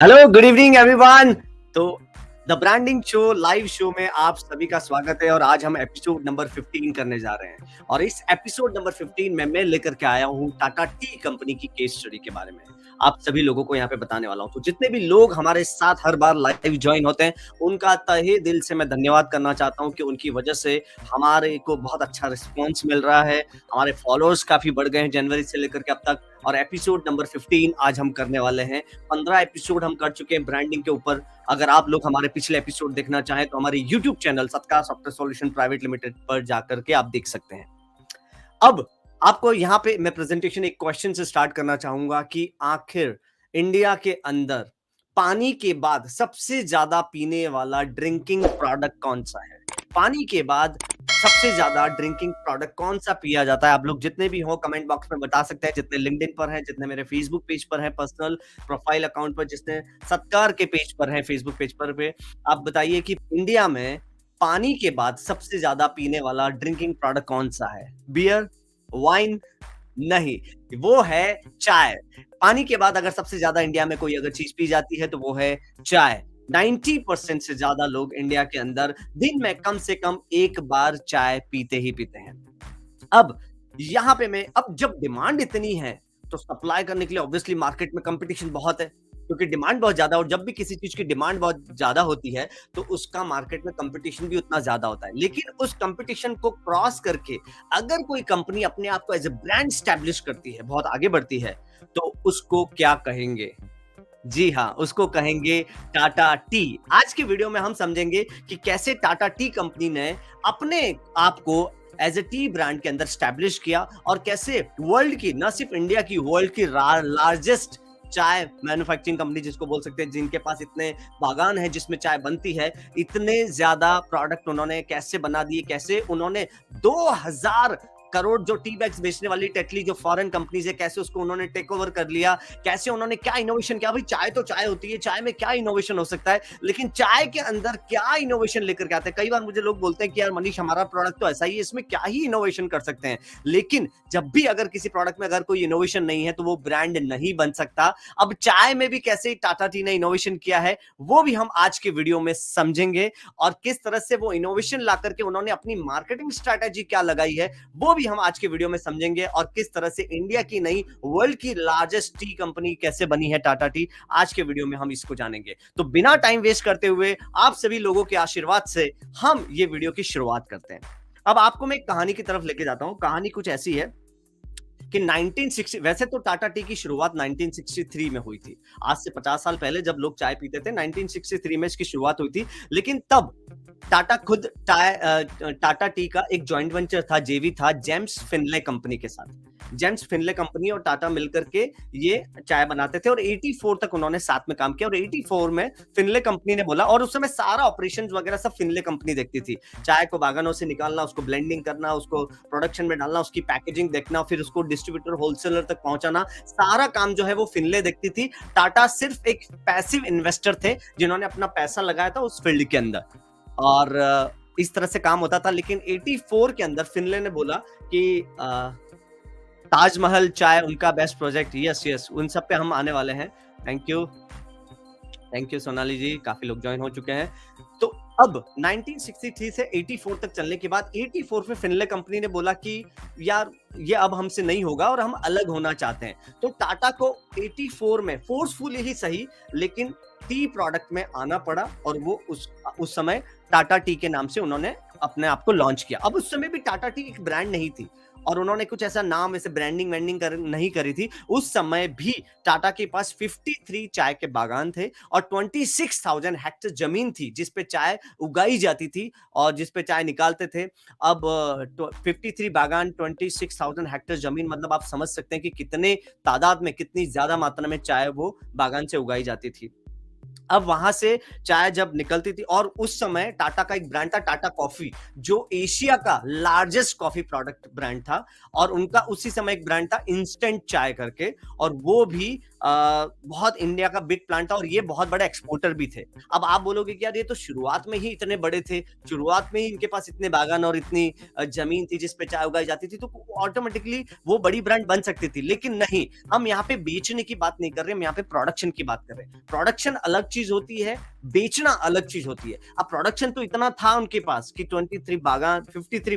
Hello, good evening everyone. तो the branding show live show में आप सभी का स्वागत है और आज हम एपिसोड नंबर 15 करने जा रहे हैं। और इस एपिसोड नंबर 15 में मैं लेकर के आया हूँ टाटा टी कंपनी की केस स्टडी के बारे में। आप सभी लोगों को यहाँ पे बताने वाला हूँ। तो जितने भी लोग हमारे साथ हर बार लाइव ज्वाइन होते हैं, उनका तहे दिल से मैं धन्यवाद करना चाहता हूँ कि उनकी वजह से हमारे को बहुत अच्छा रिस्पॉन्स मिल रहा है। हमारे फॉलोअर्स काफी बढ़ गए हैं जनवरी से लेकर के अब तक। और एपिसोड नंबर 15 आज हम करने वाले हैं। 15 एपिसोड हम कर चुके हैं ब्रांडिंग के ऊपर। अगर आप लोग हमारे पिछले एपिसोड देखना चाहें तो हमारे यूट्यूब चैनल सत्कार सॉफ्टवेयर सॉल्यूशन प्राइवेट लिमिटेड पर जाकर के आप देख सकते हैं। अब आपको यहाँ पे मैं प्रेजेंटेशन एक क्वेश्चन से स्टार्ट करना चाहूंगा कि आखिर इंडिया के अंदर पानी के बाद सबसे ज्यादा पीने वाला ड्रिंकिंग प्रोडक्ट कौन सा है? पानी के बाद सबसे ज्यादा ड्रिंकिंग प्रोडक्ट कौन सा पिया जाता है? आप लोग जितने भी हो कमेंट बॉक्स में बता सकते हैं, जितने लिंक्डइन पर हैं, जितने मेरे फेसबुक पेज पर हैं, पर्सनल प्रोफाइल अकाउंट पर, जितने सत्कार के पेज पर हैं, फेसबुक पेज पर पे आप बताइए कि इंडिया में पानी के बाद सबसे ज्यादा पीने वाला ड्रिंकिंग प्रोडक्ट कौन सा है? Beer, wine? नहीं, वो है चाय। पानी के बाद अगर सबसे ज्यादा इंडिया में कोई अगर चीज पी जाती है तो वो है चाय। 90% से ज्यादा लोग इंडिया के अंदर दिन में कम से कम एक बार चाय पीते ही पीते हैं। अब यहाँ पे मैं अब जब डिमांड इतनी है तो सप्लाई करने के लिए ऑब्वियसली मार्केट में कंपटीशन बहुत है, क्योंकि डिमांड बहुत ज्यादा है। और जब भी किसी चीज की डिमांड बहुत ज्यादा होती है तो उसका मार्केट में कंपटीशन भी उतना ज्यादा होता है। लेकिन उस कंपटीशन को क्रॉस करके अगर कोई कंपनी अपने आप को एज ए ब्रांड स्टैब्लिश करती है, बहुत आगे बढ़ती है, तो उसको क्या कहेंगे? जी हाँ, उसको कहेंगे टाटा टी। आज की वीडियो में हम समझेंगे कि कैसे टाटा टी कंपनी ने अपने आप को एज ए टी ब्रांड के अंदर स्टैब्लिश किया और कैसे वर्ल्ड की, न सिर्फ इंडिया की, वर्ल्ड की लार्जेस्ट चाय मैन्युफैक्चरिंग कंपनी जिसको बोल सकते हैं, जिनके पास इतने बागान है जिसमें चाय बनती है, इतने ज्यादा प्रोडक्ट उन्होंने कैसे बना दिए, कैसे उन्होंने 2000 करोड़ जो टी बैग्स बेचने वाली टेटली जो फॉरेन कंपनीज है, कैसे उसको उन्होंने टेक ओवर कर लिया, कैसे उन्होंने क्या इनोवेशन किया। भाई चाय तो चाय होती है, चाय में क्या इनोवेशन हो सकता है, लेकिन चाय के अंदर क्या इनोवेशन लेकर के आते हैं। कई बार मुझे लोग बोलते हैं कि यार मनीष, हमारा प्रोडक्ट तो ऐसा ही है, इसमें क्या ही इनोवेशन कर सकते हैं। लेकिन जब भी अगर किसी प्रोडक्ट में अगर कोई इनोवेशन नहीं है तो वो ब्रांड नहीं बन सकता। अब चाय में भी कैसे टाटा टी ने इनोवेशन किया है वो भी हम आज के वीडियो में समझेंगे, और किस तरह से वो इनोवेशन ला करके उन्होंने अपनी मार्केटिंग स्ट्रेटेजी क्या लगाई है वो भी हम आज के वीडियो में समझेंगे। और किस तरह से इंडिया की नहीं, वर्ल्ड की लार्जेस्ट टी कंपनी कैसे बनी है टाटा टी, आज के वीडियो में हम इसको जानेंगे। तो बिना टाइम वेस्ट करते हुए आप सभी लोगों के आशीर्वाद से हम ये वीडियो की शुरुआत करते हैं। अब आपको मैं एक कहानी की तरफ लेके जाता हूं। कहानी कुछ ऐसी है कि 1960, वैसे तो टाटा टी की शुरुआत 1963 में हुई थी। आज से 50 साल पहले जब लोग चाय पीते थे, 1963 में इसकी शुरुआत हुई थी। लेकिन तब टाटा खुद टाटा टी का एक जॉइंट वेंचर था, जेवी था, जेम्स फिनले कंपनी के साथ। जेम्स फिनले कंपनी और टाटा मिलकर के ये चाय बनाते थे और 84 तक उन्होंने साथ में काम किया। और 84 में फिनले कंपनी ने बोला, और उस समय सारा ऑपरेशंस वगैरह सब फिनले कंपनी देखती थी। चाय को बागानों से निकालना, उसको ब्लेंडिंग करना, उसको प्रोडक्शन में डालना, उसकी पैकेजिंग देखना, फिर उसको डिस्ट्रीब्यूटर होलसेलर तक पहुंचाना, सारा काम जो है वो फिनले देखती थी। टाटा सिर्फ एक पैसिव इन्वेस्टर थे जिन्होंने अपना पैसा लगाया था उस फील्ड के अंदर, और इस तरह से काम होता था। लेकिन 84 के अंदर फिनले ने बोला कि ताजमहल चाय उनका बेस्ट प्रोजेक्ट। यस यस, उन सब पे हम आने वाले हैं। Thank you, thank you Sonali ji, काफी लोग ज्वाइन हो चुके हैं। तो अब 1963 से 84 तक चलने के बाद 84 में फिनले कंपनी ने बोला कि यार ये अब हमसे नहीं होगा और हम अलग होना चाहते हैं। तो टाटा को 84 में फोर्सफुली ही सही, लेकिन टी प्रोडक्ट में आना पड़ा और वो उस समय टाटा टी के नाम से उन्होंने अपने आप को लॉन्च किया। अब उस समय भी टाटा टी एक ब्रांड नहीं थी और उन्होंने कुछ ऐसा नाम, ऐसे ब्रांडिंग वेंडिंग नहीं करी थी। उस समय भी टाटा के पास 53 चाय के बागान थे और 26,000 हेक्टेयर जमीन थी जिस पे चाय उगाई जाती थी और जिस पे चाय निकालते थे। अब 53 बागान, 26,000 हेक्टेयर जमीन, मतलब आप समझ सकते हैं कि कितने तादाद में, कितनी ज्यादा मात्रा में चाय वो बागान से उगाई जाती थी। अब वहां से चाय जब निकलती थी, और उस समय टाटा का एक ब्रांड था टाटा कॉफी, जो एशिया का लार्जेस्ट कॉफी प्रोडक्ट ब्रांड था। और उनका उसी समय एक ब्रांड था इंस्टेंट चाय करके, और वो भी बहुत इंडिया का बिग प्लांट था, और ये बहुत बड़े एक्सपोर्टर भी थे। अब आप बोलोगे कि यार ये तो शुरुआत में ही इतने बड़े थे, शुरुआत में ही इनके पास इतने बागान और इतनी जमीन थी जिस पे चाय उगाई जाती थी, तो ऑटोमेटिकली वो बड़ी ब्रांड बन सकती थी। लेकिन नहीं, हम यहाँ पे बेचने की बात नहीं कर रहे, हम यहाँ पे प्रोडक्शन की बात कर रहे हैं। प्रोडक्शन अलग चीज होती है, बेचना अलग चीज होती है। अब प्रोडक्शन तो इतना था उनके पास कि 53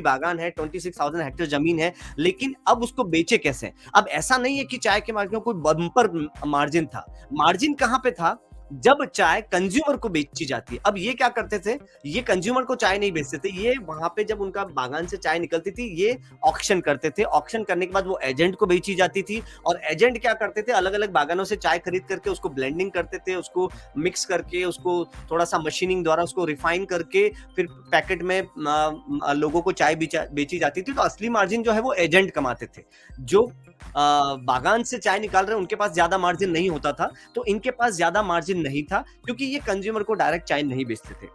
बागान है, 26,000 हेक्टेयर जमीन है, लेकिन अब उसको बेचे कैसे? अब ऐसा नहीं है कि चाय के मार्केट में कोई बम्पर मार्जिन था। मार्जिन कहां पे था? जब चाय कंज्यूमर को बेची जाती है। अब ये क्या करते थे? ये कंज्यूमर को चाय नहीं बेचते थे, ये वहां पे जब उनका बागान से चाय निकलती थी, ये ऑक्शन करते थे। ऑक्शन करने के बाद वो एजेंट को बेची जाती थी, और एजेंट क्या करते थे? अलग अलग बागानों से चाय खरीद करके उसको ब्लेंडिंग करते थे, उसको मिक्स करके, उसको थोड़ा सा मशीनिंग द्वारा उसको रिफाइन करके फिर पैकेट में लोगों को चाय बेची जाती थी। तो असली मार्जिन जो है वो एजेंट कमाते थे। जो बागान से चाय निकाल रहे हैं उनके पास ज्यादा मार्जिन नहीं होता था, तो इनके पास ज्यादा मार्जिन नहीं था, क्योंकि ये कंज्यूमर को डायरेक्ट चाय नहीं बेचते थे।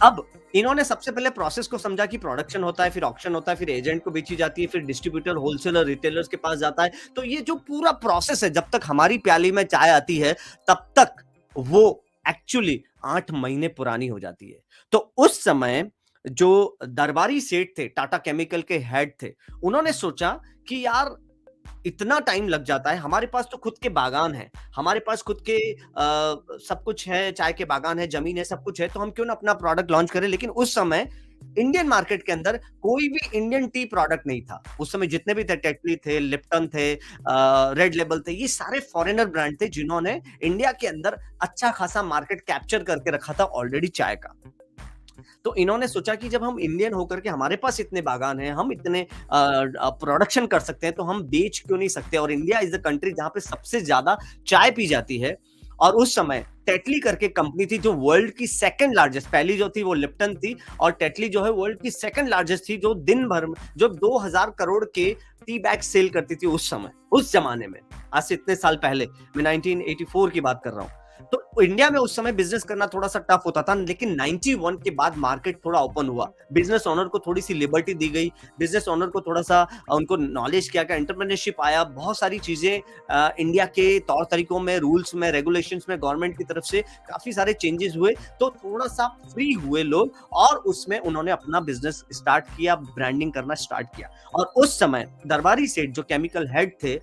अब इन्होंने सबसे पहले प्रोसेस को समझा कि प्रोडक्शन होता है, फिर ऑक्शन होता है, फिर एजेंट को बेची जाती है, फिर डिस्ट्रीब्यूटर, होलसेलर, रिटेलर्स के पास जाता है। तो ये जो पूरा प्रोसेस है, जब तक हमारी प्याली में चाय आती है, तब तक वो एक्चुअली 8 महीने पुरानी हो जाती है। तो उस समय जो दरबारी सेठ थे, टाटा केमिकल के हेड थे, उन्होंने सोचा कि यार इतना टाइम लग जाता है, हमारे पास तो खुद के बागान है, हमारे पास खुद के सब कुछ है, चाय के बागान है, जमीन है, सब कुछ है, तो हम क्यों ना अपना प्रोडक्ट लॉन्च करें। लेकिन उस समय इंडियन मार्केट के अंदर कोई भी इंडियन टी प्रोडक्ट नहीं था। उस समय जितने भी थे, टेटली थे, लिप्टन थे, रेड लेबल थे, ये सारे फॉरेनर ब्रांड थे जिन्होंने इंडिया के अंदर अच्छा खासा मार्केट कैप्चर करके रखा था ऑलरेडी चाय का। तो इन्होंने सोचा कि जब हम इंडियन होकर के हमारे पास इतने बागान हैं, हम इतने प्रोडक्शन कर सकते हैं, तो हम बेच क्यों नहीं सकते? और इंडिया इज द कंट्री जहां पे सबसे ज्यादा चाय पी जाती है। और उस समय टेटली करके कंपनी थी जो वर्ल्ड की सेकंड लार्जेस्ट, पहली जो थी वो लिप्टन थी, और टेटली जो है वर्ल्ड की सेकंड लार्जेस्ट थी, जो दिन भर में जो 2000 करोड़ के टी बैग सेल करती थी उस समय, उस जमाने में। आज से इतने साल पहले, मैं 1984 की बात कर रहा हूं। तो इंडिया में उस समय बिजनेस करना थोड़ा सा टफ होता था, लेकिन 91 के बाद मार्केट थोड़ा ओपन हुआ, बिजनेस ओनर को थोड़ी सी लिबर्टी दी गई, बिजनेस ओनर को थोड़ा सा उनको नॉलेज किया, एंटरप्रेन्योरशिप आया, बहुत सारी चीजें इंडिया के तौर तरीकों में, रूल्स में, रेगुलेशंस में गवर्नमेंट की तरफ से काफी सारे चेंजेस हुए, तो थोड़ा सा फ्री हुए लोग, और उसमें उन्होंने अपना बिजनेस स्टार्ट किया, ब्रांडिंग करना स्टार्ट किया। और उस समय दरबारी सेठ जो केमिकल हेड थे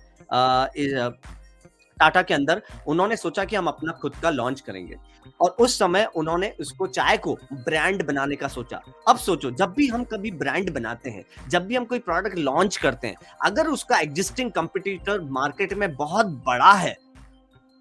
टाटा के अंदर, उन्होंने सोचा कि हम अपना खुद का लॉन्च करेंगे, और उस समय उन्होंने उसको, चाय को ब्रांड बनाने का सोचा। अब सोचो, जब भी हम कभी ब्रांड बनाते हैं, जब भी हम कोई प्रोडक्ट लॉन्च करते हैं, अगर उसका एग्जिस्टिंग कंपटीटर मार्केट में बहुत बड़ा है,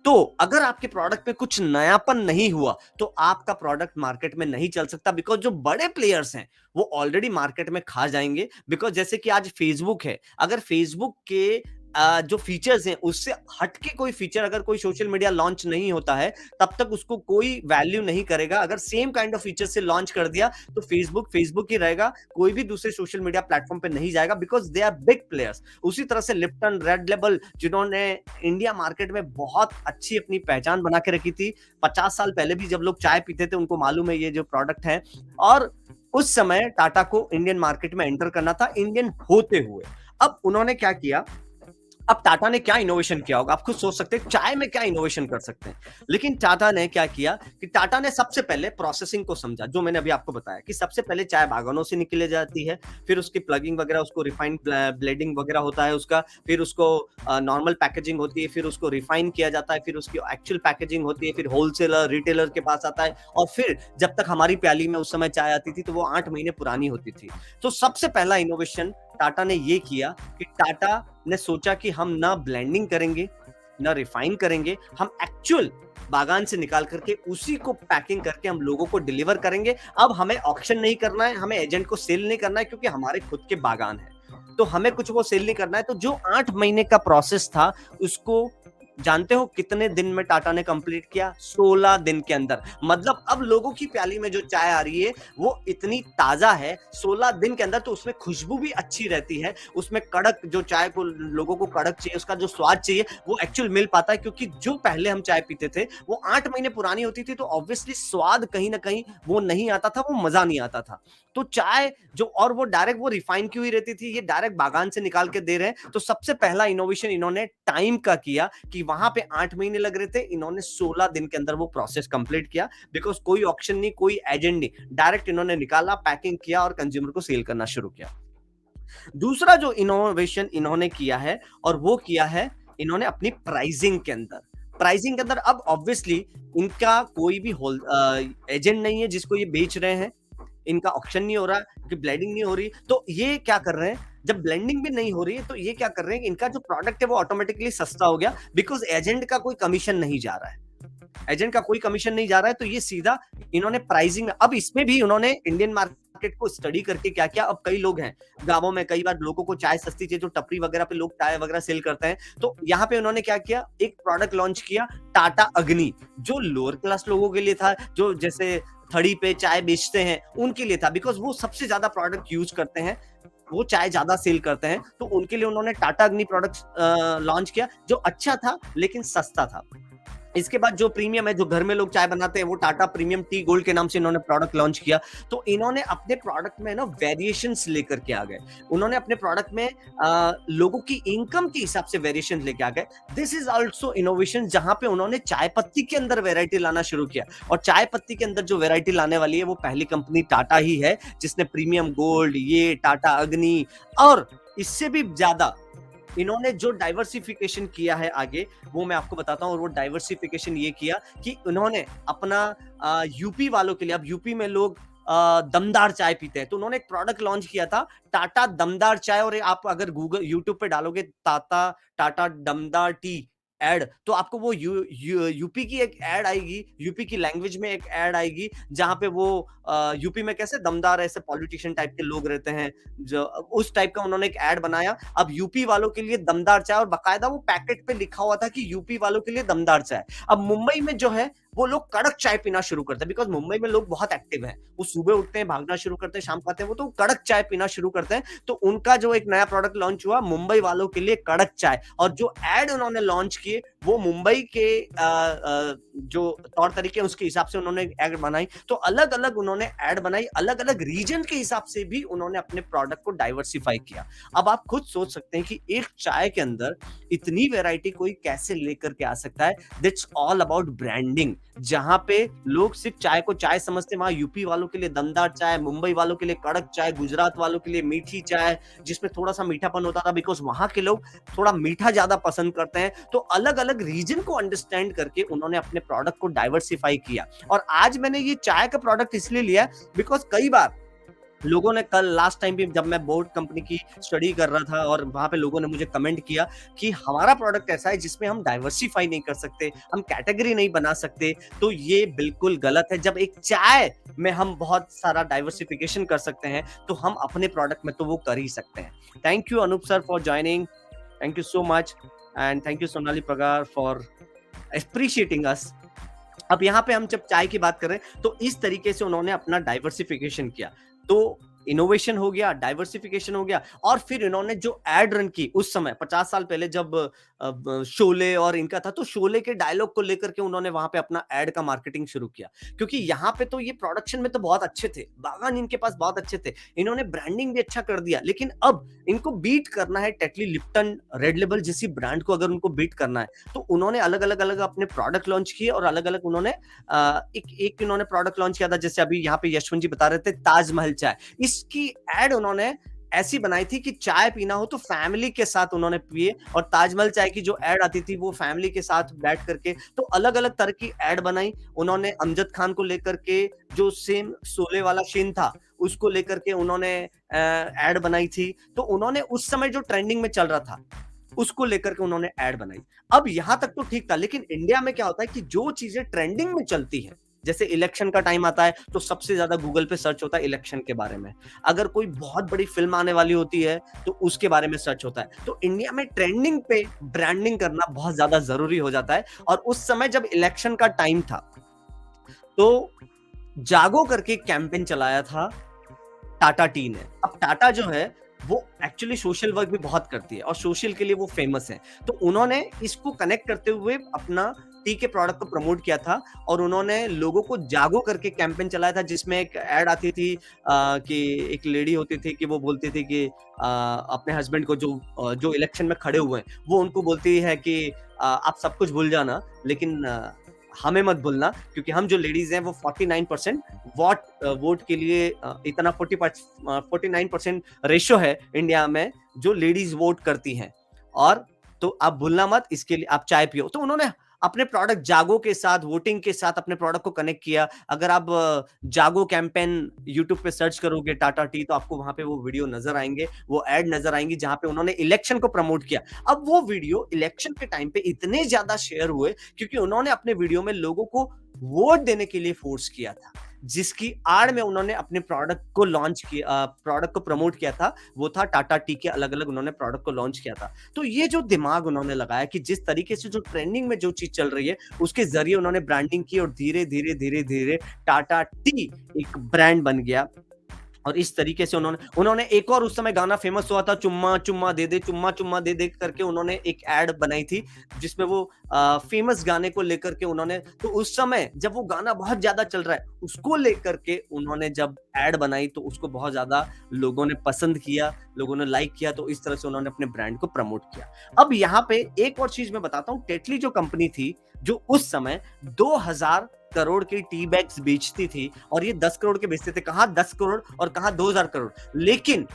तो अगर आपके प्रोडक्ट पे कुछ नयापन नहीं हुआ, तो आपका प्रोडक्ट मार्केट में नहीं चल सकता, बिकॉज जो बड़े प्लेयर्स हैं वो ऑलरेडी मार्केट में खा जाएंगे। बिकॉज जैसे कि आज फेसबुक है, अगर फेसबुक के जो फीचर्स हैं उससे हटके कोई फीचर अगर कोई सोशल मीडिया लॉन्च नहीं होता है, तब तक उसको कोई वैल्यू नहीं करेगा। अगर सेम काइंड ऑफ फीचर से लॉन्च कर दिया, तो फेसबुक फेसबुक ही रहेगा, कोई भी दूसरे सोशल मीडिया प्लेटफॉर्म पे नहीं जाएगा, because they are big players. उसी तरह से लिप्टन, रेड लेबल, जिन्होंने इंडिया मार्केट में बहुत अच्छी अपनी पहचान बना के रखी थी, 50 साल पहले भी जब लोग चाय पीते थे उनको मालूम है ये जो प्रोडक्ट है। और उस समय टाटा को इंडियन मार्केट में एंटर करना था, इंडियन होते हुए। अब उन्होंने क्या किया, अब टाटा ने क्या इनोवेशन किया होगा? आप खुद सोच सकते हैं चाय में क्या इनोवेशन कर सकते हैं। लेकिन टाटा ने क्या किया कि टाटा ने सबसे पहले प्रोसेसिंग को समझा, जो मैंने अभी आपको बताया कि सबसे पहले चाय बागानों से निकले जाती है, फिर उसकी प्लगिंग वगैरह, उसको रिफाइंड ब्लेडिंग वगैरह होता है उसका, फिर उसको नॉर्मल पैकेजिंग होती है, फिर उसको रिफाइन किया जाता है, फिर उसकी एक्चुअल पैकेजिंग होती है, फिर होलसेलर, रिटेलर के पास आता है, और फिर जब तक हमारी प्याली में उस समय चाय आती थी तो वो 8 महीने पुरानी होती थी। तो सबसे पहला इनोवेशन टाटा ने ये किया कि टाटा ने सोचा कि हम ना ब्लेंडिंग करेंगे, ना रिफाइन करेंगे, हम एक्चुअल बागान से निकाल करके उसी को पैकिंग करके हम लोगों को डिलीवर करेंगे। अब हमें ऑक्शन नहीं करना है, हमें एजेंट को सेल नहीं करना है, क्योंकि हमारे खुद के बागान है, तो हमें कुछ वो सेल नहीं करना है। तो जो 8 महीने का प्रोसेस था, उसको जानते हो कितने दिन में टाटा ने कंप्लीट किया? 16 दिन के अंदर। मतलब अब लोगों की प्याली में जो चाय आ रही है वो इतनी ताज़ा है 16 दिन के अंदर, तो उसमें खुशबू भी अच्छी रहती है। उसमें कड़क जो चाय को लोगों को कड़क चाहिए, उसका जो स्वाद चाहिए वो एक्चुअल मिल पाता है, क्योंकि जो पहले हम चाय पीते थे वो 8 महीने पुरानी होती थी, तो ऑब्वियसली स्वाद कहीं न कहीं वो नहीं आता था, वो मज़ा नहीं आता था। तो चाय जो, और वो डायरेक्ट वो रिफाइन की हुई रहती थी, ये डायरेक्ट बागान से निकाल के दे रहे हैं। तो सबसे पहला इनोवेशन इन्होंने टाइम का किया कि वहां पे 8 महीने लग रहे थे, इन्होंने 16 दिन के अंदर वो प्रोसेस कंप्लीट किया। बिकॉज कोई ऑक्शन नहीं, कोई एजेंट नहीं, डायरेक्ट इन्होंने निकाला, पैकिंग किया और कंज्यूमर को सेल करना शुरू किया। दूसरा जो इनोवेशन इन्होंने किया है, और वो किया है इन्होंने अपनी प्राइसिंग के अंदर। प्राइसिंग के अंदर अब ऑब्वियसली इनका कोई भी होल एजेंट नहीं है जिसको ये बेच रहे हैं, इनका ऑक्शन नहीं हो रहा, क्योंकि ब्लेंडिंग नहीं हो रही। तो ये क्या कर रहे हैं, जब ब्लेंडिंग भी नहीं हो रही है तो ये क्या कर रहे हैं, इनका जो प्रोडक्ट है वो ऑटोमेटिकली सस्ता हो गया, बिकॉज एजेंट का कोई कमीशन नहीं जा रहा है। एजेंट का कोई कमीशन नहीं जा रहा है, तो ये सीधा इन्होंने प्राइसिंग में, अब इसमें भी इन्होंने इंडियन मार्केट को स्टडी करके क्या किया। अब कई लोग हैं गांवों में, कई बार लोगों को चाय सस्ती चाहिए, जो टपरी वगैरह पे लोग चाय वगैरह सेल करते हैं, तो यहाँ पे उन्होंने क्या किया, एक प्रोडक्ट लॉन्च किया, टाटा अग्नि, जो लोअर क्लास लोगों के लिए था, जो जैसे थड़ी पे चाय बेचते हैं उनके लिए था, बिकॉज वो सबसे ज्यादा प्रोडक्ट यूज करते हैं, वो चाय ज्यादा सेल करते हैं, तो उनके लिए उन्होंने टाटा अग्नि प्रोडक्ट लॉन्च किया, जो अच्छा था लेकिन सस्ता था। इसके बाद जो प्रीमियम है, जो घर में लोग चाय बनाते हैं, वो टाटा प्रीमियम टी गोल्ड के नाम से इन्होंने प्रोडक्ट लॉन्च किया। तो इन्होंने अपने प्रोडक्ट में ना वेरिएशंस लेकर के आ गए। उन्होंने अपने प्रोडक्ट में लोगों की इनकम के हिसाब से वेरिएशन लेके आ गए। दिस इज ऑल्सो इनोवेशन, जहां पे उन्होंने चाय पत्ती के अंदर वेरायटी लाना शुरू किया। और चाय पत्ती के अंदर जो वेरायटी लाने वाली है वो पहली कंपनी टाटा ही है, जिसने प्रीमियम गोल्ड, ये टाटा अग्नि, और इससे भी ज्यादा इन्होंने जो डाइवर्सिफिकेशन किया है आगे, वो मैं आपको बताता हूँ। और वो डाइवर्सिफिकेशन ये किया कि उन्होंने अपना यूपी वालों के लिए, अब यूपी में लोग दमदार चाय पीते हैं, तो उन्होंने एक प्रोडक्ट लॉन्च किया था, टाटा दमदार चाय। और आप अगर गूगल यूट्यूब पे डालोगे टाटा टाटा दमदार टी एड, तो आपको वो यूपी की एक एड आएगी, यूपी की लैंग्वेज में एक एड आएगी, जहां पे वो यूपी में कैसे दमदार ऐसे पॉलिटिशियन टाइप के लोग रहते हैं, जो उस टाइप का उन्होंने एक एड बनाया। अब यूपी वालों के लिए दमदार चाय, और बाकायदा वो पैकेट पे लिखा हुआ था कि यूपी वालों के लिए दमदार चाय। अब मुंबई में जो है वो लोग कड़क चाय पीना शुरू करते हैं, बिकॉज मुंबई में लोग बहुत एक्टिव हैं, वो सुबह उठते हैं, भागना शुरू करते हैं, शाम को आते हैं, वो तो कड़क चाय पीना शुरू करते हैं। तो उनका जो एक नया प्रोडक्ट लॉन्च हुआ, मुंबई वालों के लिए कड़क चाय, और जो एड उन्होंने लॉन्च किए वो मुंबई के जो तौर तरीके उसके हिसाब से उन्होंने एड बनाई। तो अलग अलग उन्होंने एड बनाई, अलग अलग रीजन के हिसाब से भी उन्होंने अपने प्रोडक्ट को डाइवर्सिफाई किया। अब आप खुद सोच सकते हैं कि एक चाय के अंदर इतनी वेराइटी कोई कैसे लेकर के आ सकता है। That's all about branding. जहां पे लोग सिर्फ चाय को चाय समझते हैं, वहां यूपी वालों के लिए दमदार चाय, मुंबई वालों के लिए कड़क चाय, गुजरात वालों के लिए मीठी चाय, जिसमें थोड़ा सा मीठापन होता था, बिकॉज वहां के लोग थोड़ा मीठा ज्यादा पसंद करते हैं। तो अलग अलग रीजन को अंडरस्टैंड करके उन्होंने अपने प्रोडक्ट को डाइवर्सिफाई किया। और आज मैंने ये चाय का प्रोडक्ट इसलिए लिया बिकॉज कई बार लोगों ने, कल लास्ट टाइम भी जब मैं बोर्ड कंपनी की स्टडी कर रहा था, और वहां पे लोगों ने मुझे कमेंट किया कि हमारा प्रोडक्ट ऐसा है जिसमें हम डाइवर्सिफाई नहीं कर सकते, हम कैटेगरी नहीं बना सकते। तो ये बिल्कुल गलत है। जब एक चाय में हम बहुत सारा डाइवर्सिफिकेशन कर सकते हैं, तो हम अपने प्रोडक्ट में तो वो कर ही सकते हैं। Thank you Anoop sir for joining, thank you so much, and thank you Sonali Pagar for appreciating अस। अब यहाँ पे हम जब चाय की बात करें, तो इस तरीके से उन्होंने अपना डाइवर्सिफिकेशन किया। तो इनोवेशन हो गया, डाइवर्सिफिकेशन हो गया, और फिर इन्होंने जो एड रन की उस समय 50 साल पहले, जब शोले और इनका था, तो शोले के डायलॉग को लेकर के उन्होंने वहां पे अपना एड का मार्केटिंग शुरू किया। क्योंकि यहाँ पे तो ये प्रोडक्शन में तो बहुत अच्छे थे, बागान इनके पास बहुत अच्छे थे, इन्होंने ब्रांडिंग भी अच्छा कर दिया, लेकिन अब इनको बीट करना है टेटली लिप्टन रेड लेबल जैसी ब्रांड को। अगर उनको बीट करना है तो उन्होंने अलग अलग अपने प्रोडक्ट लॉन्च किए, और अलग अलग उन्होंने एक इन्होंने प्रोडक्ट लॉन्च किया था, जैसे अभी यहाँ पे यशवंत जी बता रहे थे, ताजमहल चाय। इसकी एड उन्होंने ऐसी बनाई थी कि चाय पीना हो तो फैमिली के साथ उन्होंने पिए, और ताजमहल चाय की जो एड आती थी वो फैमिली के साथ बैठ करके। तो अलग अलग तरह की एड बनाई उन्होंने। अमजद खान को लेकर के, जो सेम सोले वाला शीन था, उसको लेकर के उन्होंने एड बनाई थी। तो उन्होंने उस समय जो ट्रेंडिंग में चल रहा था उसको लेकर के उन्होंने एड बनाई। अब यहां तक तो ठीक था, लेकिन इंडिया में क्या होता है कि जो चीजें ट्रेंडिंग में चलती है जैसे इलेक्शन का टाइम आता है तो सबसे ज्यादा गूगल पे सर्च होता है इलेक्शन के बारे में। अगर कोई बहुत बड़ी फिल्म आने वाली होती है तो उसके बारे में सर्च होता है। तो इंडिया में ट्रेंडिंग पे ब्रांडिंग करना बहुत ज्यादा जरूरी हो जाता है। और उस समय जब इलेक्शन का टाइम था तो जागो करके कैंपेन चलाया था टाटा टी ने। अब टाटा जो है वो एक्चुअली सोशल वर्क भी बहुत करती है और सोशल के लिए वो फेमस है। तो उन्होंने इसको कनेक्ट करते हुए अपना टी के प्रोडक्ट को प्रमोट किया था और उन्होंने लोगों को जागो करके कैंपेन चलाया था, जिसमें एक एड आती थी कि एक लेडी होती थी कि वो बोलती थी कि अपने हस्बैंड को जो इलेक्शन में खड़े हुए हैं वो उनको बोलती है कि आप सब कुछ भूल जाना लेकिन हमें मत भूलना, क्योंकि हम जो लेडीज हैं वो 49% वोट के लिए इतना 49% रेशो है इंडिया में जो लेडीज वोट करती हैं। और तो आप भूलना मत, इसके लिए आप चाय पियो। तो उन्होंने अपने प्रोडक्ट जागो के साथ, वोटिंग के साथ अपने प्रोडक्ट को कनेक्ट किया। अगर आप जागो कैंपेन यूट्यूब पे सर्च करोगे टाटा टी तो आपको वहां पे वो वीडियो नजर आएंगे, वो एड नजर आएंगी जहां पे उन्होंने इलेक्शन को प्रमोट किया। अब वो वीडियो इलेक्शन के टाइम पे इतने ज्यादा शेयर हुए क्योंकि उन्होंने अपने वीडियो में लोगों को वोट देने के लिए फोर्स किया था, जिसकी आड़ में उन्होंने अपने प्रोडक्ट को लॉन्च किया, प्रोडक्ट को प्रमोट किया था। वो था टाटा टी के अलग अलग उन्होंने प्रोडक्ट को लॉन्च किया था। तो ये जो दिमाग उन्होंने लगाया कि जिस तरीके से जो ट्रेंडिंग में जो चीज चल रही है उसके जरिए उन्होंने ब्रांडिंग की और धीरे धीरे धीरे धीरे टाटा टी एक ब्रांड बन गया। और इस तरीके से उन्होंने एक और उस समय गाना फेमस हुआ था, चुम्मा चुम्मा दे दे, चुम्मा चुम्मा दे दे करके उन्होंने एक एड बनाई थी जिसमें वो फेमस गाने को लेकर के उन्होंने, तो उस समय जब वो गाना बहुत ज्यादा चल रहा है उसको लेकर के उन्होंने जब एड बनाई तो उसको बहुत ज्यादा लोगों ने पसंद किया, लोगों ने लाइक किया। तो इस तरह से उन्होंने अपने ब्रांड को प्रमोट किया। अब यहाँ पे एक और चीज मैं बताता हूँ, टेटली जो कंपनी थी जो उस समय 2000 करोड़ की टी बैग्स बेचती थी और ये 10 करोड़ के बेचते थे। कहां 10 करोड़ और कहां 2000 करोड़। लेकिन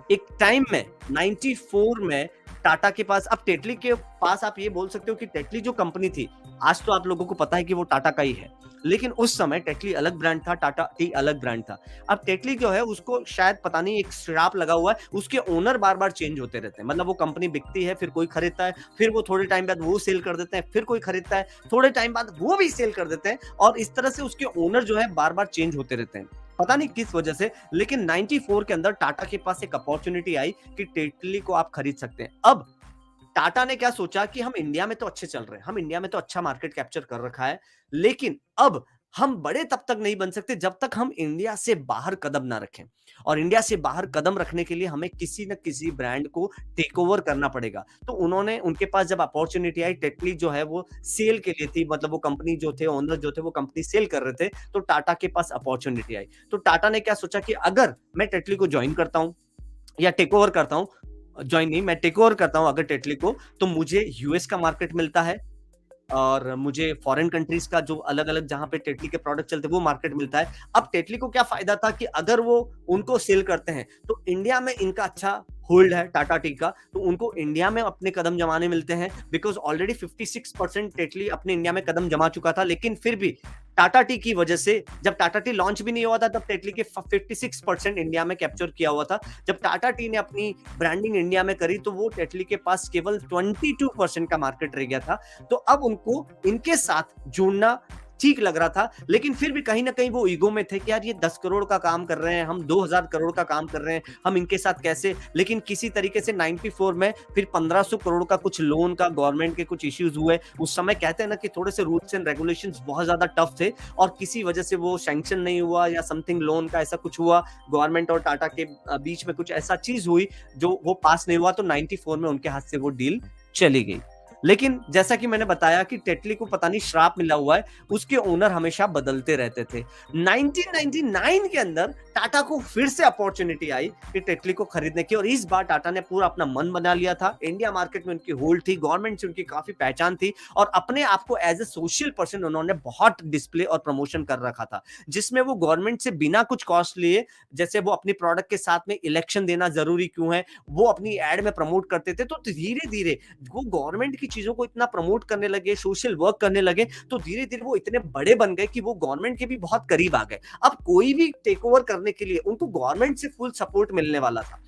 एक टाइम में 94 में टाटा के पास, अब टेटली के पास आप ये बोल सकते हो कि टेटली जो कंपनी थी, आज तो आप लोगों को पता है कि वो टाटा का ही है, लेकिन उस समय टेटली अलग ब्रांड था, टाटा टी अलग ब्रांड था। अब टेटली जो है उसको शायद पता नहीं एक श्राप लगा हुआ है, उसके ओनर बार बार चेंज होते रहते हैं। मतलब वो कंपनी बिकती है, फिर कोई खरीदता है, फिर वो थोड़े टाइम बाद वो सेल कर देते हैं, फिर कोई खरीदता है, थोड़े टाइम बाद वो भी सेल कर देते हैं, और इस तरह से उसके ओनर जो है बार बार चेंज होते रहते हैं, पता नहीं किस वजह से। लेकिन 94 के अंदर टाटा के पास एक अपॉर्चुनिटी आई कि टेटली को आप खरीद सकते हैं। अब टाटा ने क्या सोचा कि हम इंडिया में तो अच्छे चल रहे हैं, हम इंडिया में तो अच्छा मार्केट कैप्चर कर रखा है, लेकिन अब हम बड़े तब तक नहीं बन सकते जब तक हम इंडिया से बाहर कदम ना रखें। और इंडिया से बाहर कदम रखने के लिए हमें किसी न किसी ब्रांड को टेक ओवर करना पड़ेगा। तो उन्होंने, उनके पास जब अपॉर्चुनिटी आई, टेटली जो है वो सेल के लिए थी, मतलब वो कंपनी जो थे, ओनर जो थे वो कंपनी सेल कर रहे थे, तो टाटा के पास अपॉर्चुनिटी आई। तो टाटा ने क्या सोचा कि अगर मैं टेटली को ज्वाइन करता हूं या टेक ओवर करता हूं, ज्वाइन नहीं, मैं टेक ओवर करता हूं अगर टेटली को, तो मुझे यूएस का मार्केट मिलता है और मुझे फॉरेन कंट्रीज का जो अलग अलग जहां पे टेटली के प्रोडक्ट चलते हैं वो मार्केट मिलता है। अब टेटली को क्या फायदा था कि अगर वो उनको सेल करते हैं तो इंडिया में इनका अच्छा होल्ड है टाटा टी का, तो उनको इंडिया में अपने कदम जमाने मिलते हैं, बिकॉज ऑलरेडी 56% टेटली अपने इंडिया में कदम जमा चुका था। लेकिन फिर भी टाटा टी की वजह से, जब टाटा टी लॉन्च भी नहीं हुआ था तब टेटली के 56% इंडिया में कैप्चर किया हुआ था। जब टाटा टी ने अपनी ब्रांडिंग इंडिया में करी तो वो टेटली के पास केवल 22% का मार्केट रह गया था। तो अब उनको इनके साथ जुड़ना ठीक लग रहा था, लेकिन फिर भी कहीं ना कहीं वो ईगो में थे कि यार ये 10 करोड़ का काम कर रहे हैं, हम 2000 करोड़ का काम कर रहे हैं, हम इनके साथ कैसे। लेकिन किसी तरीके से 94 में फिर 1500 करोड़ का कुछ लोन का गवर्नमेंट के कुछ इश्यूज हुए। उस समय कहते हैं ना कि थोड़े से रूल्स एंड रेगुलेशंस बहुत ज्यादा टफ थे और किसी वजह से वो सैंक्शन नहीं हुआ या समथिंग, लोन का ऐसा कुछ हुआ, गवर्नमेंट और टाटा के बीच में कुछ ऐसा चीज हुई जो वो पास नहीं हुआ। तो 94 में उनके हाथ से वो डील चली गई। लेकिन जैसा कि मैंने बताया कि टेटली को पता नहीं श्राप मिला हुआ है, उसके ओनर हमेशा बदलते रहते थे। 1999 के अंदर टाटा को फिर से अपॉर्चुनिटी आई कि टेटली को खरीदने की, और इस बार टाटा ने पूरा अपना मन बना लिया था। इंडिया मार्केट में उनकी होल्ड थी, गवर्नमेंट से उनकी काफी पहचान थी, और अपने आप को एज ए सोशल पर्सन उन्होंने बहुत डिस्प्ले और प्रमोशन कर रखा था, जिसमें वो गवर्नमेंट से बिना कुछ कॉस्ट लिए, जैसे वो अपनी प्रोडक्ट के साथ में इलेक्शन देना जरूरी क्यों है, वो अपनी एड में प्रमोट करते थे। तो धीरे धीरे वो गवर्नमेंट की चीजों को इतना प्रमोट करने लगे, सोशल वर्क करने लगे, तो धीरे धीरे वो इतने बड़े बन गए कि वो गवर्नमेंट के भी बहुत करीब आ गए। अब कोई भी टेक ओवर करने के लिए उनको गवर्नमेंट से फुल सपोर्ट मिलने वाला था।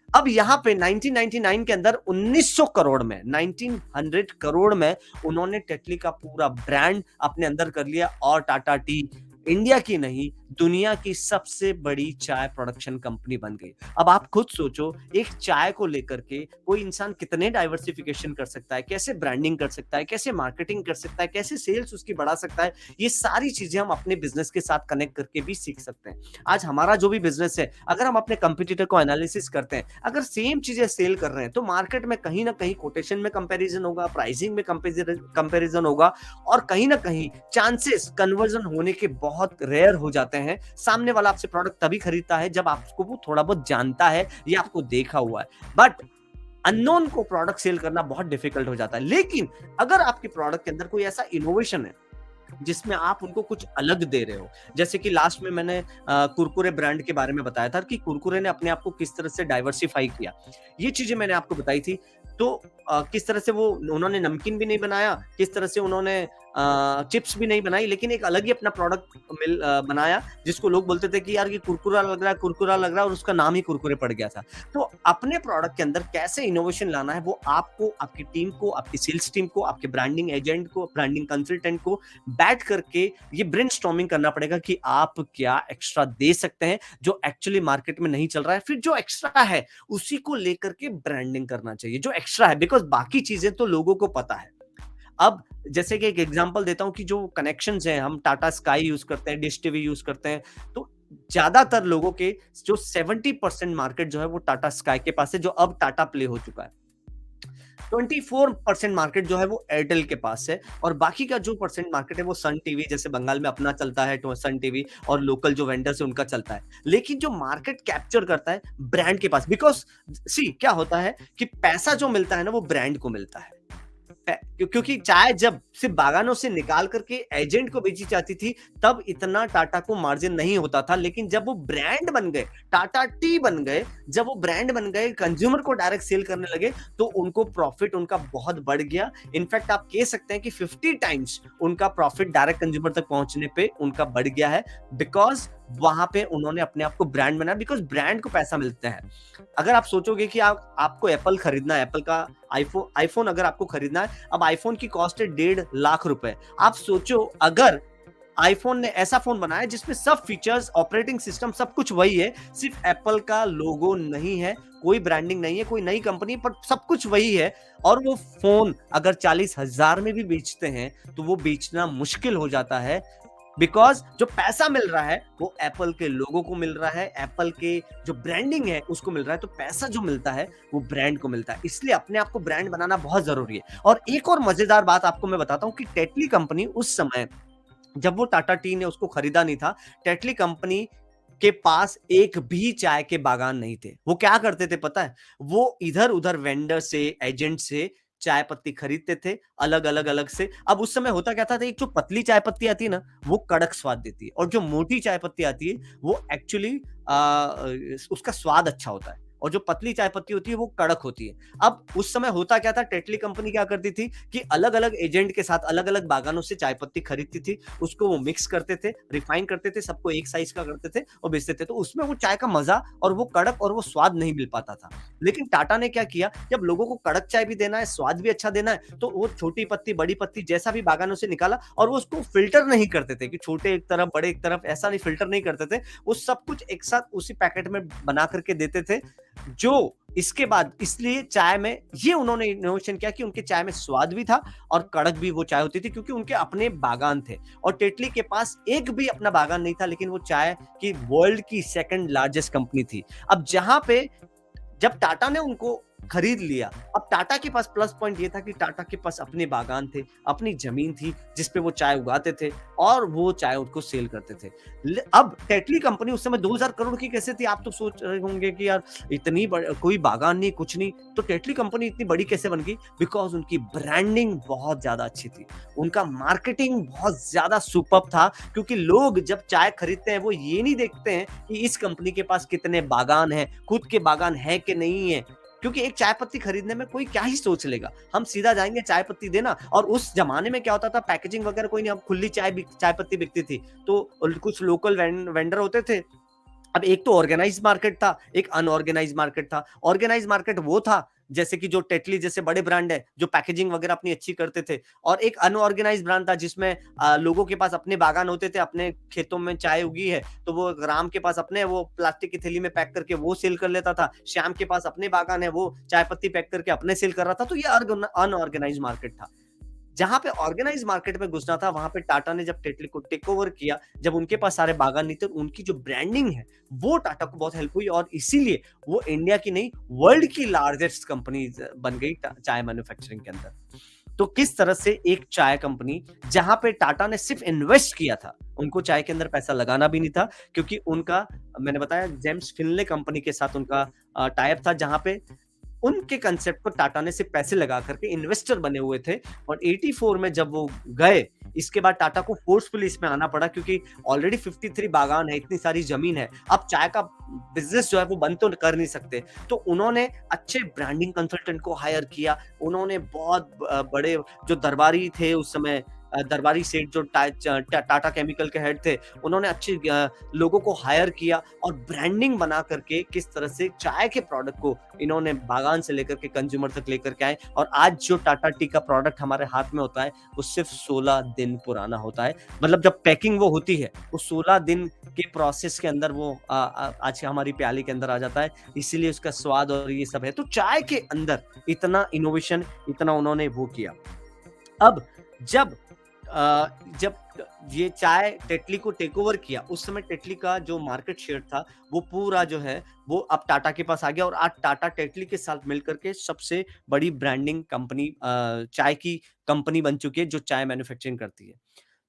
अब यहाँ पे 1999 के अंदर 1900 करोड़ में, 1900 करोड़ में उन्होंने टेटली का पूरा ब्रांड अपने अंदर कर लिया और टाटा टी इंडिया की नहीं, दुनिया की सबसे बड़ी चाय प्रोडक्शन कंपनी बन गई। अब आप खुद सोचो, एक चाय को लेकर के कोई इंसान कितने डाइवर्सिफिकेशन कर सकता है, कैसे ब्रांडिंग कर सकता है, कैसे मार्केटिंग कर सकता है, कैसे सेल्स उसकी बढ़ा सकता है, ये सारी चीज़ें हम अपने बिज़नेस के साथ कनेक्ट करके भी सीख सकते हैं। आज हमारा जो भी बिज़नेस है, अगर हम अपने कंपटीटर को एनालिसिस करते हैं, अगर सेम चीज़ें सेल कर रहे हैं, तो मार्केट में कहीं न कहीं कोटेशन में कंपैरिज़न होगा, प्राइसिंग में कंपैरिज़न होगा और कहीं न कहीं चांसेस कन्वर्जन होने के बहुत रेयर हो जाते हैं। सामने वाला आपसे प्रोडक्ट तभी खरीदता है जब आपको वो थोड़ा बहुत जानता है या आपको देखा हुआ है। बट अननोन को प्रोडक्ट सेल करना बहुत डिफिकल्ट हो जाता है। लेकिन अगर आपके प्रोडक्ट के अंदर कोई ऐसा इनोवेशन है जिसमें आप उनको कुछ अलग दे रहे हो, जैसे कि लास्ट में मैंने कुरकुरे ब्रांड के बारे में बताया था कि कुरकुरे ने अपने आप को किस तरह से डाइवर्सिफाई किया। ये चीजें मैंने आपको बताई थी। तो किस तरह से वो उन्होंने नमकीन भी नहीं बनाया, किस तरह से उन्होंने चिप्स भी नहीं बनाई, लेकिन एक अलग ही अपना प्रोडक्ट बनाया जिसको लोग बोलते थे कि यार ये कुरकुरा लग रहा है, कुरकुरा लग रहा है, और उसका नाम ही कुरकुरे पड़ गया था। तो अपने प्रोडक्ट के अंदर कैसे इनोवेशन लाना है, वो आपको, आपकी टीम को, आपकी सेल्स टीम को, आपके ब्रांडिंग एजेंट को, ब्रांडिंग कंसल्टेंट को बैठ करके ये ब्रेनस्टॉर्मिंग करना पड़ेगा कि आप क्या एक्स्ट्रा दे सकते हैं जो एक्चुअली मार्केट में नहीं चल रहा है। फिर जो एक्स्ट्रा है उसी को लेकर के ब्रांडिंग करना चाहिए, जो एक्स्ट्रा है, बिकॉज बाकी चीजें तो लोगों को पता है। अब जैसे कि एक एग्जांपल देता हूं कि जो कनेक्शंस हैं, हम टाटा स्काई यूज करते हैं, डिश टीवी यूज करते हैं, तो ज्यादातर लोगों के जो 70% मार्केट जो है वो टाटा स्काई के पास है, जो अब टाटा प्ले हो चुका है। 24% मार्केट जो है वो एयरटेल के पास है, और बाकी का जो परसेंट मार्केट है वो सन टीवी, जैसे बंगाल में अपना चलता है तो सन टीवी, और लोकल जो वेंडर्स है उनका चलता है। लेकिन जो मार्केट कैप्चर करता है ब्रांड के पास, बिकॉज सी क्या होता है कि पैसा जो मिलता है ना वो ब्रांड को मिलता है। क्योंकि चाय जब सिर्फ बागानों से निकाल करके एजेंट को बेची जाती थी, तब इतना टाटा को मार्जिन नहीं होता था। लेकिन जब वो ब्रांड बन गए, टाटा टी बन गए, जब वो ब्रांड बन गए, कंज्यूमर को डायरेक्ट सेल करने लगे, तो उनको प्रॉफिट उनका बहुत बढ़ गया। इनफैक्ट आप कह सकते हैं कि 50 टाइम्स उनका प्रॉफिट डायरेक्ट कंज्यूमर तक पहुंचने पे उनका बढ़ गया है, बिकॉज वहां पे उन्होंने अपने आप को ब्रांड बनाया, बिकॉज ब्रांड को पैसा मिलता है। अगर आप सोचोगे कि आपको एप्पल खरीदना है, एप्पल का आईफोन अगर आपको खरीदना है, अब आईफोन की कॉस्ट है 1.5 लाख रुपए। आप सोचो, अगर आईफोन ने ऐसा फोन बनाया जिसमें सब फीचर्स, ऑपरेटिंग सिस्टम, सब कुछ वही है, सिर्फ एप्पल का लोगो नहीं है, कोई ब्रांडिंग नहीं है, कोई नई कंपनी, पर सब कुछ वही है, और वो फोन अगर 40,000 में भी बेचते हैं तो वो बेचना मुश्किल हो जाता है, बिकॉज जो पैसा मिल रहा है वो एप्पल के लोगों को मिल रहा है, एप्पल के जो ब्रांडिंग है उसको मिल रहा है। तो पैसा जो मिलता है वो ब्रांड को मिलता है, इसलिए अपने आप को ब्रांड बनाना बहुत जरूरी है। और एक और मजेदार बात आपको मैं बताता हूँ कि टेटली कंपनी उस समय, जब वो टाटा टी ने उसको खरीदा नहीं था, टेटली कंपनी के पास एक भी चाय के बागान नहीं थे। वो क्या करते थे पता है? वो इधर उधर वेंडर से, एजेंट से चाय पत्ती खरीदते थे, अलग अलग अलग से। अब उस समय होता क्या था, एक जो पतली चाय पत्ती आती है ना, वो कड़क स्वाद देती है, और जो मोटी चाय पत्ती आती है वो एक्चुअली उसका स्वाद अच्छा होता है, और जो पतली चाय पत्ती होती है वो कड़क होती है। अब उस समय होता क्या था, टेटली कंपनी क्या करती थी कि अलग अलग एजेंट के साथ अलग अलग बागानों से चाय पत्ती खरीदती थी, उसको वो मिक्स करते थे, रिफाइन करते थे, सबको एक साइज का करते थे और बेचते थे। तो उसमें वो चाय का मजा और वो कड़क और वो स्वाद नहीं मिल पाता था। लेकिन टाटा ने क्या किया, जब लोगों को कड़क चाय भी देना है, स्वाद भी अच्छा देना है, तो वो छोटी पत्ती, बड़ी पत्ती, जैसा भी बागानों से निकाला, और वो उसको फिल्टर नहीं करते थे कि छोटे एक तरफ, बड़े एक तरफ, ऐसा नहीं, फिल्टर नहीं करते थे। वो सब कुछ एक साथ उसी पैकेट में बना करके देते थे। जो इसके बाद, इसलिए चाय में ये उन्होंने इनोवेशन किया कि उनके चाय में स्वाद भी था और कड़क भी वो चाय होती थी, क्योंकि उनके अपने बागान थे। और टेटली के पास एक भी अपना बागान नहीं था, लेकिन वो चाय की वर्ल्ड की सेकंड लार्जेस्ट कंपनी थी। अब जहां पे, जब टाटा ने उनको खरीद लिया, अब टाटा के पास प्लस पॉइंट ये था कि टाटा के पास अपने बागान थे, अपनी जमीन थी जिसपे वो चाय उगाते थे और वो चाय उनको सेल करते थे। अब टेटली कंपनी उस समय 2000 करोड़ की कैसे थी? आप तो सोच रहे होंगे कि यार इतनी कोई बागान नहीं, कुछ नहीं, तो टेटली कंपनी इतनी बड़ी कैसे बन गई? बिकॉज उनकी ब्रांडिंग बहुत ज्यादा अच्छी थी, उनका मार्केटिंग बहुत ज्यादा सुपर्ब था। क्योंकि लोग जब चाय खरीदते हैं वो ये नहीं देखते हैं कि इस कंपनी के पास कितने बागान हैं, खुद के बागान है कि नहीं है, क्योंकि एक चाय पत्ती खरीदने में कोई क्या ही सोच लेगा, हम सीधा जाएंगे चाय पत्ती देना। और उस जमाने में क्या होता था, पैकेजिंग वगैरह कोई नहीं, अब खुली चाय पत्ती बिकती थी, तो कुछ लोकल वेंडर होते थे। अब एक तो ऑर्गेनाइज मार्केट था, एक अनऑर्गेनाइज मार्केट था। ऑर्गेनाइज मार्केट वो था जैसे कि जो टेटली जैसे बड़े ब्रांड है, जो पैकेजिंग वगैरह अपनी अच्छी करते थे, और एक अनऑर्गेनाइज्ड ब्रांड था जिसमें लोगों के पास अपने बागान होते थे, अपने खेतों में चाय उगी है, तो वो राम के पास अपने वो प्लास्टिक की थैली में पैक करके वो सेल कर लेता था, श्याम के पास अपने बागान है, वो चाय पत्ती पैक करके अपने सेल कर रहा था, तो ये अनऑर्गेनाइज्ड मार्केट था। जहाँ पे ऑर्गेनाइज्ड मार्केट में घुसना था, वहाँ पे टाटा ने जब टेटली को टेक ओवर किया, जब उनके पास सारे बागान नहीं थे, उनकी जो ब्रांडिंग है, वो टाटा को बहुत हेल्प हुई, और इसीलिए वो इंडिया की नहीं, वर्ल्ड की लार्जेस्ट कंपनी बन गई चाय मैन्युफैक्चरिंग के अंदर। तो किस तरह से एक चाय कंपनी, जहां पे टाटा ने सिर्फ इन्वेस्ट किया था, उनको चाय के अंदर पैसा लगाना भी नहीं था, क्योंकि उनका, मैंने बताया, जेम्स फिनले कंपनी के साथ उनका टाइप था, जहां पे उनके कंसेप्ट को टाटा ने सिर्फ पैसे लगा करके इन्वेस्टर बने हुए थे। और 84 में जब वो गए, इसके बाद टाटा को फोर्सफुली इसमें आना पड़ा, क्योंकि ऑलरेडी 53 बागान है, इतनी सारी जमीन है, अब चाय का बिजनेस जो है वो बंद तो कर नहीं सकते। तो उन्होंने अच्छे ब्रांडिंग कंसल्टेंट को हायर किया, उन्होंने बहुत बड़े जो दरबारी थे उस समय, दरबारी सेठ जो टाटा केमिकल के हेड थे, उन्होंने अच्छे लोगों को हायर किया, और ब्रांडिंग बना करके किस तरह से चाय के प्रोडक्ट को इन्होंने बागान से लेकर के कंज्यूमर तक लेकर के आए। और आज जो टाटा टी का प्रोडक्ट हमारे हाथ में होता है, वो सिर्फ 16 दिन पुराना होता है। मतलब जब पैकिंग वो होती है, वो 16 दिन के प्रोसेस के अंदर वो आज हमारी प्याली के अंदर आ जाता है, इसीलिए उसका स्वाद और ये सब है। तो चाय के अंदर इतना इनोवेशन, इतना उन्होंने वो किया। अब जब जब ये चाय टेटली को टेक ओवर किया, उस समय टेटली का जो मार्केट शेयर था, वो पूरा जो है वो अब टाटा के पास आ गया, और आज टाटा टेटली के साथ मिलकर के सबसे बड़ी ब्रांडिंग कंपनी, चाय की कंपनी बन चुकी है, जो चाय मैन्युफैक्चरिंग करती है।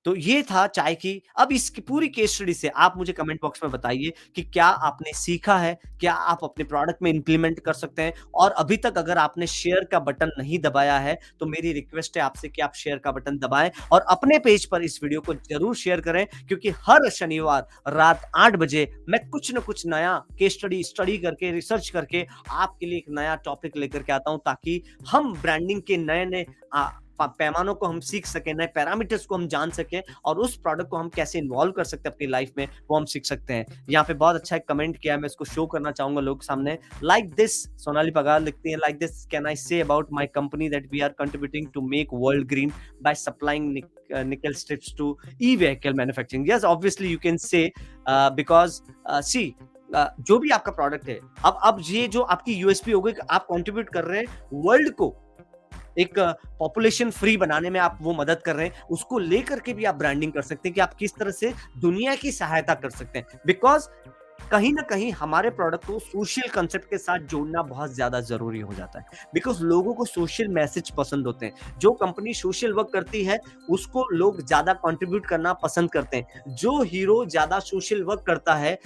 तो ये था चाय की। अब इसकी पूरी केस स्टडी से आप मुझे कमेंट बॉक्स में बताइए कि क्या आपने सीखा है, क्या आप अपने प्रोडक्ट में इंप्लीमेंट कर सकते हैं। और अभी तक अगर आपने शेयर का बटन नहीं दबाया है, तो मेरी रिक्वेस्ट है आपसे कि आप शेयर का बटन दबाएं, और अपने पेज पर इस वीडियो को जरूर शेयर करें, क्योंकि हर शनिवार रात 8 बजे मैं कुछ न कुछ नया केस स्टडी करके, रिसर्च करके आपके लिए एक नया टॉपिक लेकर के आता हूं, ताकि हम ब्रांडिंग के नए नए पैमानों को हम सीख सकें, नए पैरामीटर्स को हम जान सकें, और उस प्रोडक्ट को हम कैसे इन्वॉल्व कर सकते हैं अपनी लाइफ में, वो हम सीख सकते हैं। यहाँ पे बहुत अच्छा एक कमेंट किया है, मैं इसको शो करना चाहूंगा लोग सामने। लाइक दिस, सोनाली पगार लिखती है, like this can I say about my company that we are contributing to make world green by supplying nickel strips to e-vehicle manufacturing. Yes, obviously you can say because see, जो भी आपका product है, अब ये जो आपकी USP हो गई कि आप कंट्रीब्यूट कर रहे हैं वर्ल्ड को एक पॉपुलेशन फ्री बनाने में, आप वो मदद कर रहे हैं, उसको लेकर के भी आप ब्रांडिंग कर सकते हैं कि आप किस तरह से दुनिया की सहायता कर सकते हैं। बिकॉज कहीं ना कहीं हमारे प्रोडक्ट को सोशल कंसेप्ट के साथ जोड़ना बहुत ज्यादा जरूरी हो जाता है, बिकॉज लोगों को सोशल मैसेज पसंद होते हैं। जो कंपनी सोशल वर्क करती है, उसको लोग ज्यादा कंट्रीब्यूट करना पसंद करते हैं। जो हीरो ज्यादा सोशल वर्क करता है,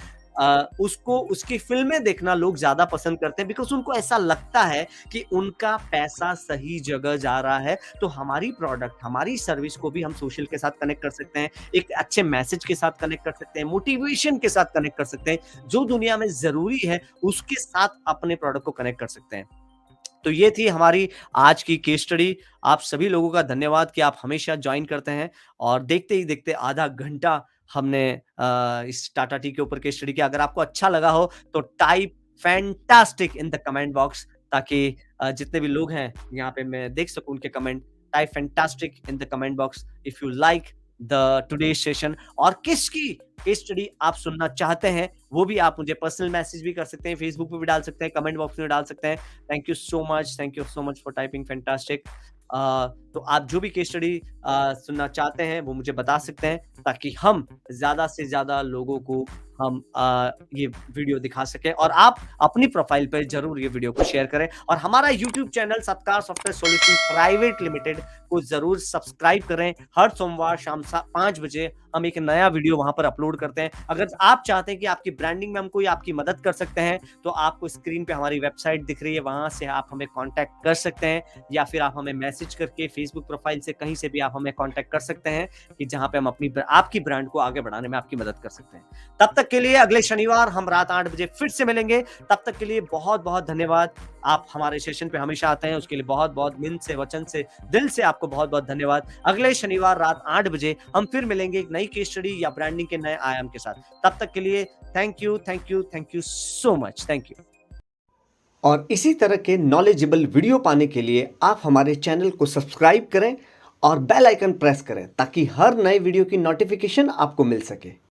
उसको उसकी फिल्में देखना लोग ज्यादा पसंद करते हैं, बिकॉज उनको ऐसा लगता है कि उनका पैसा सही जगह जा रहा है। तो हमारी प्रोडक्ट, हमारी सर्विस को भी हम सोशल के साथ कनेक्ट कर सकते हैं, एक अच्छे मैसेज के साथ कनेक्ट कर सकते हैं, मोटिवेशन के साथ कनेक्ट कर सकते हैं, जो दुनिया में जरूरी है उसके साथ अपने प्रोडक्ट को कनेक्ट कर सकते हैं। तो ये थी हमारी आज की केस स्टडी। आप सभी लोगों का धन्यवाद कि आप हमेशा ज्वाइन करते हैं, और देखते ही देखते आधा घंटा हमने इस टाटा टी के ऊपर केस स्टडी किया। अगर आपको अच्छा लगा हो तो type fantastic in the comment box, ताकि जितने भी लोग हैं यहाँ पे मैं देख सकूं उनके comment. Type fantastic in the comment box if you like the today session, और किसकी केस स्टडी आप सुनना चाहते हैं, वो भी आप मुझे पर्सनल मैसेज भी कर सकते हैं, फेसबुक पे भी डाल सकते हैं, कमेंट बॉक्स में डाल सकते हैं। Thank you so much for typing fantastic. तो आप जो भी केस स्टडी सुनना चाहते हैं वो मुझे बता सकते हैं, ताकि हम ज्यादा से ज्यादा लोगों को हम ये वीडियो दिखा सकें, और आप अपनी प्रोफाइल पर जरूर ये वीडियो को शेयर करें, और हमारा यूट्यूब चैनल सत्कार सॉफ्टवेयर सॉल्यूशन प्राइवेट लिमिटेड को जरूर सब्सक्राइब करें। हर सोमवार शाम 5 बजे हम एक नया वीडियो वहां पर अपलोड करते हैं। अगर आप चाहते हैं कि आपकी ब्रांडिंग में हम कोई आपकी मदद कर सकते हैं, तो आपको स्क्रीन पे हमारी वेबसाइट दिख रही है, वहां से आप हमें कांटेक्ट कर सकते हैं, या फिर आप हमें मैसेज करके फेसबुक प्रोफाइल से कहीं से भी आप हमें कांटेक्ट कर सकते हैं, कि जहां पे हम आपकी ब्रांड को आगे बढ़ाने में आपकी मदद कर सकते हैं। तब तक के लिए अगले शनिवार हम रात 8 बजे फिर से मिलेंगे। तब तक के लिए बहुत बहुत धन्यवाद। आप हमारे सेशन पे हमेशा आते हैं, उसके लिए बहुत बहुत मन से, वचन से, दिल से आपको बहुत बहुत धन्यवाद। अगले शनिवार रात 8 बजे हम फिर मिलेंगे एक नई केस स्टडी या ब्रांडिंग के नए आयाम के साथ। तब तक के लिए thank you so much. Thank you. और इसी तरह के नॉलेजेबल वीडियो पाने के लिए आप हमारे चैनल को सब्सक्राइब करें और बेल आइकन प्रेस करें ताकि हर नए वीडियो की नोटिफिकेशन आपको मिल सके।